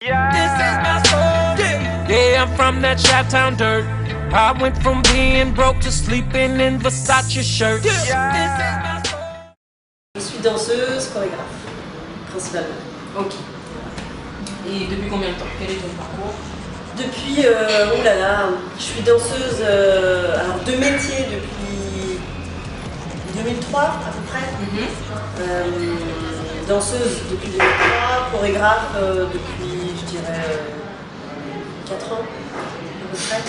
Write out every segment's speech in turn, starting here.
Yeah. This is my story. Yeah, I'm from that Chi-Town dirt. I went from being broke to sleeping in Versace shirts. Yeah. Je suis danseuse, chorégraphe, principalement. Ok. Et depuis combien de temps? Quel est ton parcours? Depuis, oulala, je suis danseuse alors de métier depuis 2003 à peu près. Danseuse depuis 2003, chorégraphe depuis, je dirais, 4 ans à peu près.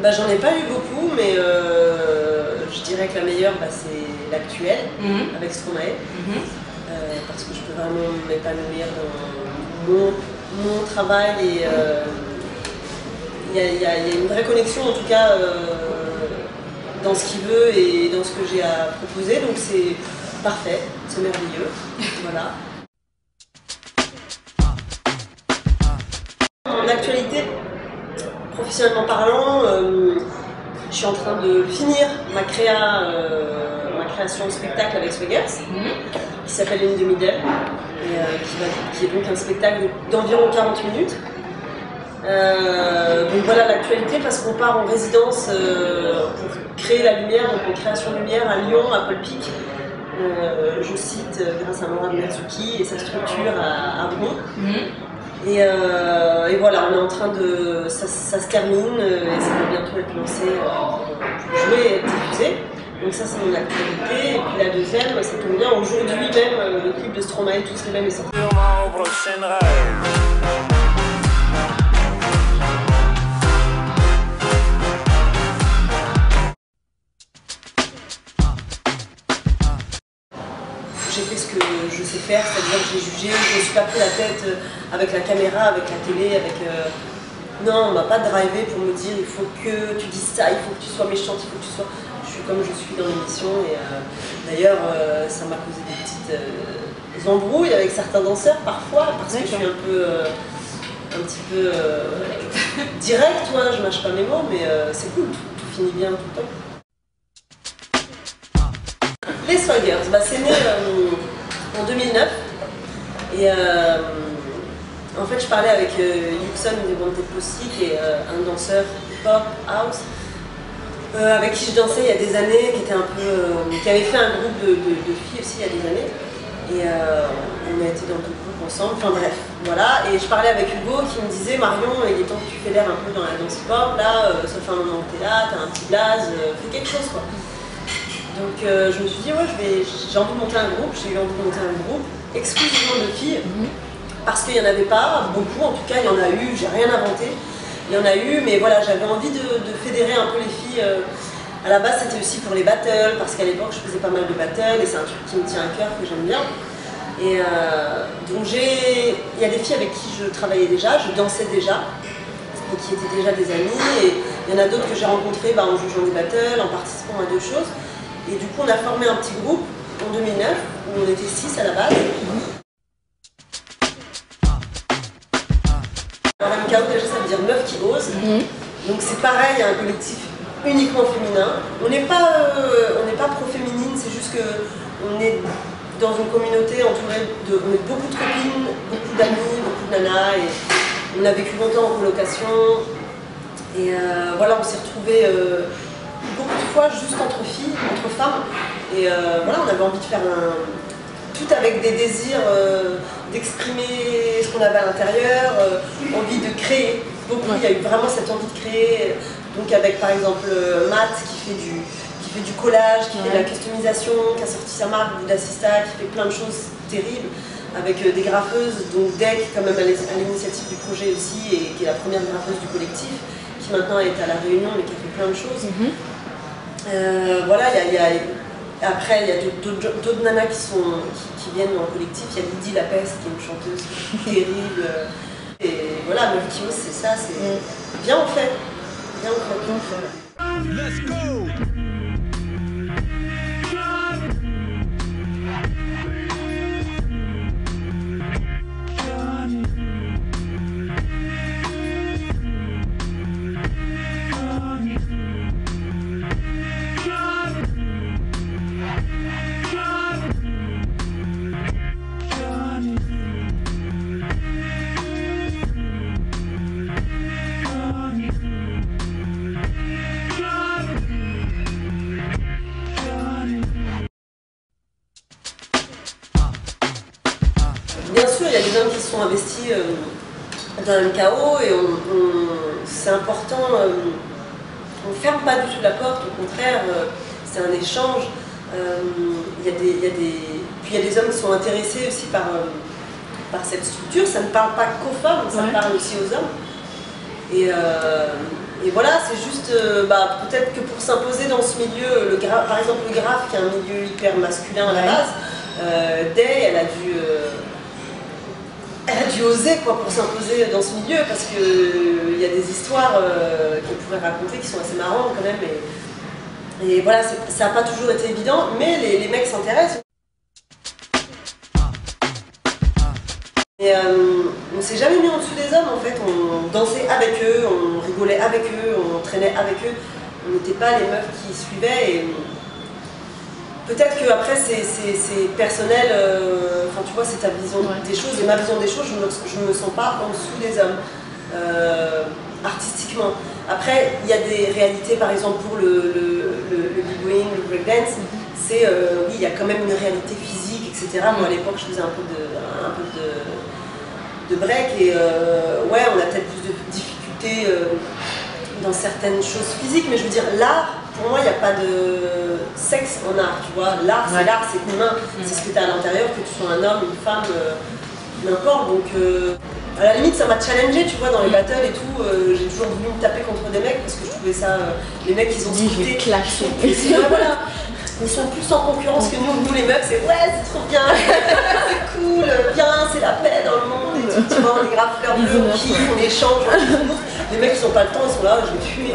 Bah, j'en ai pas eu beaucoup, mais je dirais que la meilleure, bah, c'est l'actuelle, avec Stromae. Parce que je peux vraiment m'épanouir dans mon travail et il y a une vraie connexion en tout cas dans ce qu'il veut et dans ce que j'ai à proposer, donc c'est parfait, c'est merveilleux. Voilà. En actualité, professionnellement parlant, je suis en train de finir ma création de spectacle avec Swaggers, qui s'appelle Une demi-d'elle, qui est donc un spectacle d'environ 40 minutes. Donc voilà l'actualité, parce qu'on part en résidence pour créer la lumière, donc en création de lumière à Lyon, à Paul Pic. Je cite grâce à Morad Merzuki et sa structure à Bron. Et voilà, on est en train de. Ça se termine et ça va bientôt être lancé pour jouer et être diffusé. Donc ça c'est mon actualité. Et puis la deuxième, ça tombe bien, aujourd'hui même, le clip de Stromae, tous les mêmes est sorti. J'ai fait ce que je sais faire, c'est-à-dire que j'ai jugé, je ne me suis pas pris la tête avec la caméra, avec la télé, avec... Non, on m'a pas drivé pour me dire il faut que tu dises ça, il faut que tu sois méchante, il faut que tu sois... Je suis comme je suis dans l'émission et d'ailleurs ça m'a causé des petites embrouilles avec certains danseurs parfois parce que je suis un petit peu direct, je mâche pas mes mots, mais c'est cool, tout finit bien tout le temps. Les Swaggers, bah, c'est né en 2009 et en fait je parlais avec Yuxon des Wanted Pussy qui est un danseur pop house avec qui je dansais il y a des années, qui avait fait un groupe de filles aussi il y a des années et on a été dans tout groupe ensemble, enfin bref, voilà. Et je parlais avec Hugo qui me disait Marion, il est temps que tu fédères un peu dans la danse pop, là, ça fait un moment que t'es là, t'as un petit blaze, fais quelque chose quoi. Donc je me suis dit, ouais, j'ai envie de monter un groupe, j'ai eu envie de monter un groupe exclusivement de filles, parce qu'il n'y en avait pas beaucoup, en tout cas il y en a eu, j'ai rien inventé, il y en a eu, mais voilà, j'avais envie de fédérer un peu les filles. À la base c'était aussi pour les battles, parce qu'à l'époque je faisais pas mal de battles et c'est un truc qui me tient à cœur, que j'aime bien. Et donc il y a des filles avec qui je travaillais déjà, je dansais déjà, et qui étaient déjà des amies, et il y en a d'autres que j'ai rencontrées en jugeant des battles, en participant à d'autres choses. Et du coup, on a formé un petit groupe en 2009, où on était 6 à la base. Alors MKO, déjà, ça veut dire meuf qui ose. Donc c'est pareil, il y a un collectif uniquement féminin. On n'est pas pro-féminine, c'est juste qu'on est dans une communauté entourée de... On est beaucoup de copines, beaucoup d'amis, beaucoup de nanas. Et on a vécu longtemps en colocation. Et voilà, on s'est retrouvés... beaucoup de fois juste entre filles, entre femmes, et voilà, on avait envie de faire tout avec des désirs d'exprimer ce qu'on avait à l'intérieur, envie de créer, beaucoup, il y a eu vraiment cette envie de créer, donc avec par exemple Matt qui fait du collage, qui fait de la customisation, qui a sorti sa marque Budasista, qui fait plein de choses terribles, avec des graffeuses, donc Dec quand même à l'initiative du projet aussi, et qui est la première graffeuse du collectif, qui maintenant est à La Réunion mais qui a fait plein de choses. Voilà, après il y a d'autres nanas qui viennent dans le collectif. Il y a Lydie Lapeste qui est une chanteuse terrible. Et voilà, Meuf qui ose, c'est ça, c'est bien en fait. Bien en fait. Bien en fait. Let's go. Bien sûr, il y a des hommes qui se sont investis dans MKO et c'est important, on ne ferme pas du tout la porte, au contraire, c'est un échange. Puis il y a des hommes qui sont intéressés aussi par cette structure, ça ne parle pas qu'aux femmes, ça parle aussi aux hommes. Et voilà, c'est juste, peut-être que pour s'imposer dans ce milieu, par exemple le graphe qui est un milieu hyper masculin à la base, Day, elle a dû oser quoi, pour s'imposer dans ce milieu parce qu'il y a des histoires qu'elle pourrait raconter qui sont assez marrantes quand même. Et voilà, ça n'a pas toujours été évident, mais les mecs s'intéressent. Et on s'est jamais mis en dessous des hommes en fait, on dansait avec eux, on rigolait avec eux, on traînait avec eux. On n'était pas les meufs qui suivaient. Et peut-être qu'après c'est personnel, enfin tu vois, c'est ta vision des choses et ma vision des choses, je ne me sens pas en dessous des hommes artistiquement. Après, il y a des réalités, par exemple pour le b-boying, le breakdance, c'est oui, il y a quand même une réalité physique, etc. Moi à l'époque je faisais un peu de break et ouais, on a peut-être plus de difficultés dans certaines choses physiques, mais je veux dire, l'art, pour moi, il n'y a pas de sexe en art, tu vois. L'art, c'est humain, c'est ce que tu as à l'intérieur, que tu sois un homme, une femme, n'importe. Donc, à la limite, ça m'a challengé, tu vois, dans les battles et tout. J'ai toujours voulu me taper contre des mecs parce que je trouvais ça. Les mecs, ils ont dit, clashé. Voilà. Ils sont plus en concurrence que nous les meufs, c'est ouais, c'est trop bien, c'est cool, bien, c'est la paix dans le monde et tout, tu vois, les graffeurs bleus qui font des échanges, les mecs ils n'ont pas le temps, ils sont là, je vais tuer.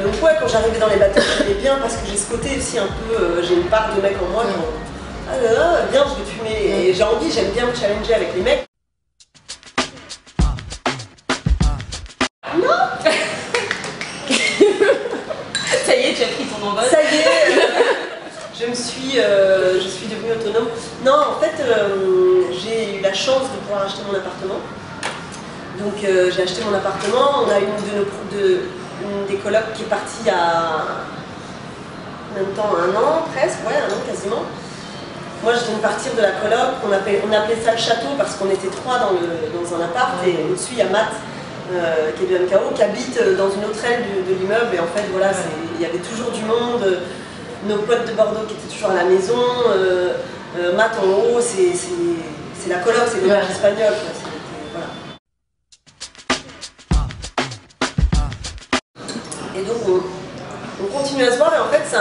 Donc ouais, quand j'arrivais dans les battles, j'aimais bien parce que j'ai ce côté aussi un peu, j'ai une part de mec en moi qui ah là là, bien, je vais fumer, et j'ai envie, j'aime bien me challenger avec les mecs. Non. Ça y est, tu as pris ton envol. Ça y est, je suis devenue autonome. Non, en fait, j'ai eu la chance de pouvoir acheter mon appartement. Donc j'ai acheté mon appartement. On a une des colocs qui est partie il y a en même temps 1 an presque, ouais, 1 an quasiment. Moi je viens de partir de la coloc, on appelait ça le château parce qu'on était 3 dans un appart et au-dessus il y a Matt. Qui est de MKO, qui habite dans une autre aile de l'immeuble et en fait voilà, il y avait toujours du monde, nos potes de Bordeaux qui étaient toujours à la maison, Matt en haut, c'est la coloc, c'est l'auberge espagnole, voilà. Et donc on continue à se voir et en fait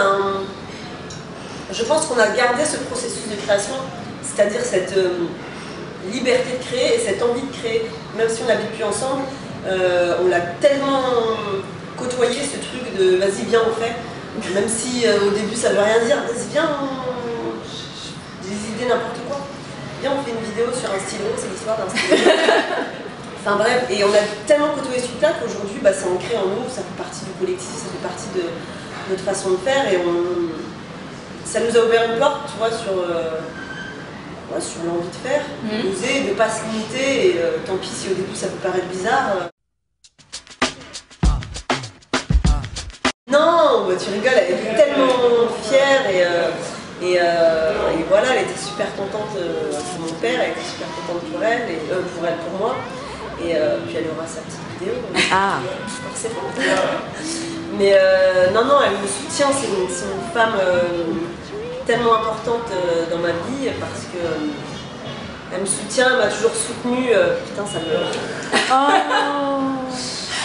je pense qu'on a gardé ce processus de création, c'est-à-dire cette liberté de créer et cette envie de créer, même si on n'habite plus ensemble. On l'a tellement côtoyé ce truc de vas-y viens on fait, même si au début ça ne veut rien dire, vas-y viens des idées n'importe quoi, viens on fait une vidéo sur un stylo, c'est l'histoire d'un stylo. Enfin bref, et on a tellement côtoyé ce truc là qu'aujourd'hui c'est ancré en nous, ça fait partie du collectif, ça fait partie de notre façon de faire et ça nous a ouvert une porte, tu vois, sur l'envie de faire, d'oser, de ne pas se limiter, et tant pis si au début ça peut paraître bizarre. Non, tu rigoles, elle était tellement fière et voilà, elle était super contente pour mon père, elle était super contente pour elle, et pour moi. Et puis elle aura sa petite vidéo, forcément. Mais non, elle me soutient, c'est une femme tellement importante dans ma vie parce que elle me soutient, elle m'a toujours soutenue. Putain, ça me...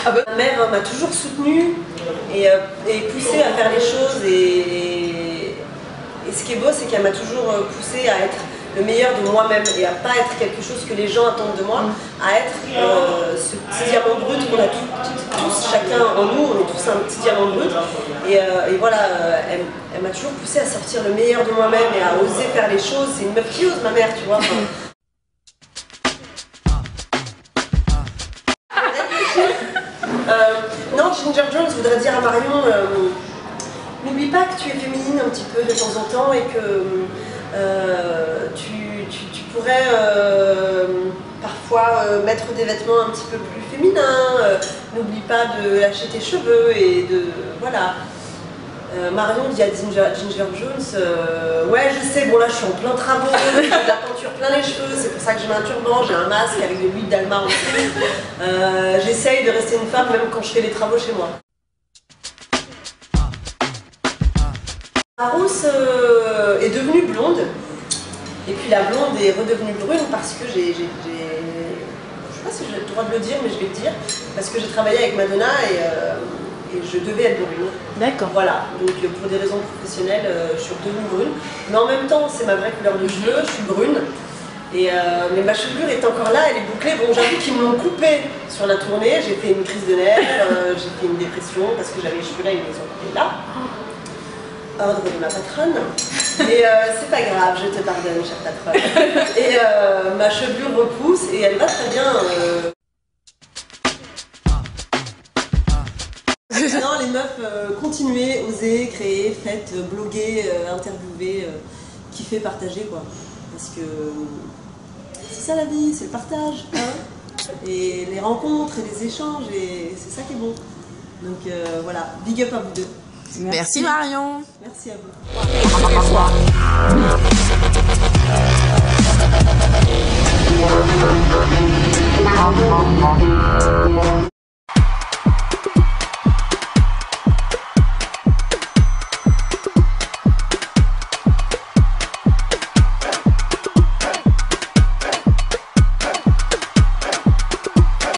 Ma mère m'a toujours soutenue et poussée à faire les choses et ce qui est beau, c'est qu'elle m'a toujours poussée à être le meilleur de moi-même et à pas être quelque chose que les gens attendent de moi, à être ce petit diamant brut qu'on a tous, chacun en nous, on est tous un petit diamant brut. Et voilà, elle m'a toujours poussée à sortir le meilleur de moi-même et à oser faire les choses. C'est une meuf qui ose, ma mère, tu vois. Non, Ginger Jones voudrait dire à Marion, n'oublie pas que tu es féminine un petit peu de temps en temps et que tu pourrais parfois mettre des vêtements un petit peu plus féminins, n'oublie pas de lâcher tes cheveux et de... voilà. Marion dit à Ginger Jones, ouais je sais sais, bon là je suis en plein travaux, j'ai de la peinture plein les cheveux, c'est pour ça que je mets un turban, j'ai un masque avec de l'huile d'Alma aussi. J'essaye de rester une femme même quand je fais les travaux chez moi. La rousse est devenue blonde, et puis la blonde est redevenue brune parce que je sais pas si j'ai le droit de le dire, mais je vais le dire, parce que j'ai travaillé avec Madonna et je devais être brune. D'accord. Voilà, donc pour des raisons professionnelles, je suis redevenue brune. Mais en même temps, c'est ma vraie couleur de cheveux, je suis brune. Mais ma chevelure est encore là, elle est bouclée. Bon, j'avoue qu'ils me l'ont coupée sur la tournée, j'ai fait une crise de nerfs, j'ai fait une dépression parce que j'avais les cheveux là, ils les ont coupés là. Ordre de ma patronne. Mais c'est pas grave, je te pardonne, chère patronne. Et ma chevelure repousse et elle va très bien. Non, les meufs, continuez, osez, créez, faites, bloguez, interviewez, kiffez, partagez quoi. Parce que c'est ça la vie, c'est le partage. Hein, et les rencontres et les échanges, et c'est ça qui est bon. Donc voilà, big up à vous deux. Merci Marion. Merci à vous.